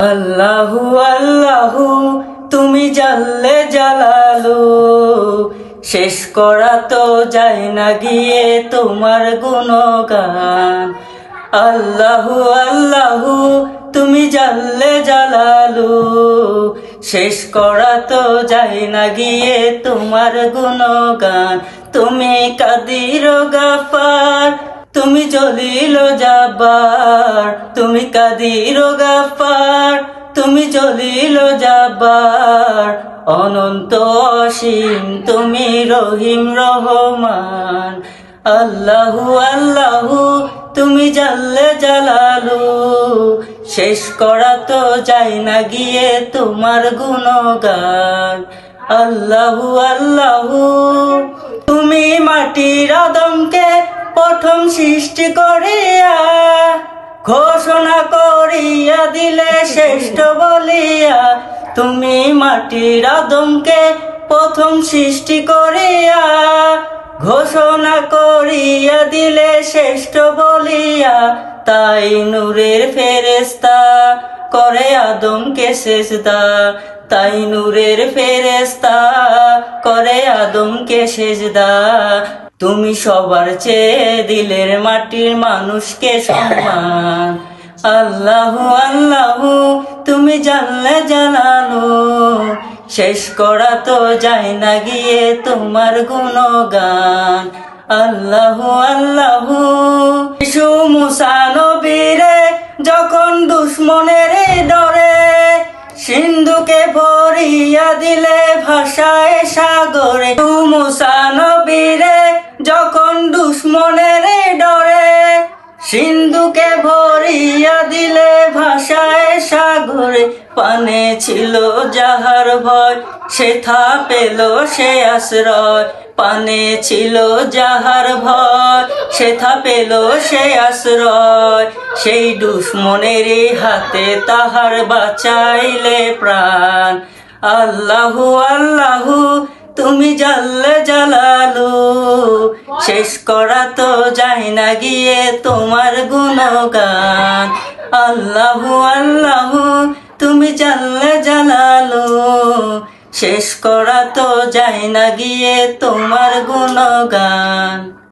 আল্লাহু আল্লাহু তুমি জাল্লে জালালু, শেষ করা তো যায় না গিয়ে তোমার গুণগান। আল্লাহু আল্লাহু তুমি জাল্লে জালালু, শেষ করা তো যায় না গিয়ে তোমার গুণগান। তুমি কাদির গাফার, তুমি জলিল জাব্বার, তুমি কাদির গাফার, তুমি জলিল জাব্বার, অনন্ত অসীম তুমি রহিম রহমান। আল্লাহু আল্লাহু তুমি জাল্লে জালালু, শেষ করা তো যায় না গিয়ে তোমার গুণগান। আল্লাহু আল্লাহু তুমি মাটির আদমকে প্রথম সৃষ্টি করিয়া, ঘোষণা করিয়া দিলে শ্রেষ্ঠ বলিয়া। তুমি মাটির আদমকে প্রথম সৃষ্টি করিয়া, ঘোষণা করিয়া দিলে শ্রেষ্ঠ বলিয়া। তাই নূরের ফেরেশতা করে আদমকে সেজদা, তাই নূরের ফেরেশতা করে আদমকে সেজদা। তুমি সবার চেয়ে দিলের মাটির মানুষকে সম্মান। আল্লাহু আল্লাহু তুমি জাল্লে জালালু, শেষ করা তো যায় না গিয়ে তোমার গুণগান। আল্লাহু আল্লাহু শিশু মুসা নবীরে যখন দুশ্মনের ডরে, সিন্ধুকে ভরিয়া দিলে ভাষায় সাগরে। মুসা নবীরে যখন দুশ্মনের ডরে, সিন্ধুকে ভরিয়া দিলে ভাষায় সাগরে। পানে ছিল যাহার ভয়, সেথা পেল সে আশ্রয়। পানে ছিল যাহার ভয়, সেথা পেল সে আশ্রয়। সেই দুশ্মনের হাতে তাহার বাঁচাইলে প্রাণ। আল্লাহু আল্লাহু তুমি জাল্লে জালালু, শেষ করা তো যায় না গিয়ে তোমার গুণগান। আল্লাহু আল্লাহু তুমি জাল্লে জালালু, শেষ করা তো যায় না গিয়ে তোমার গুণগান।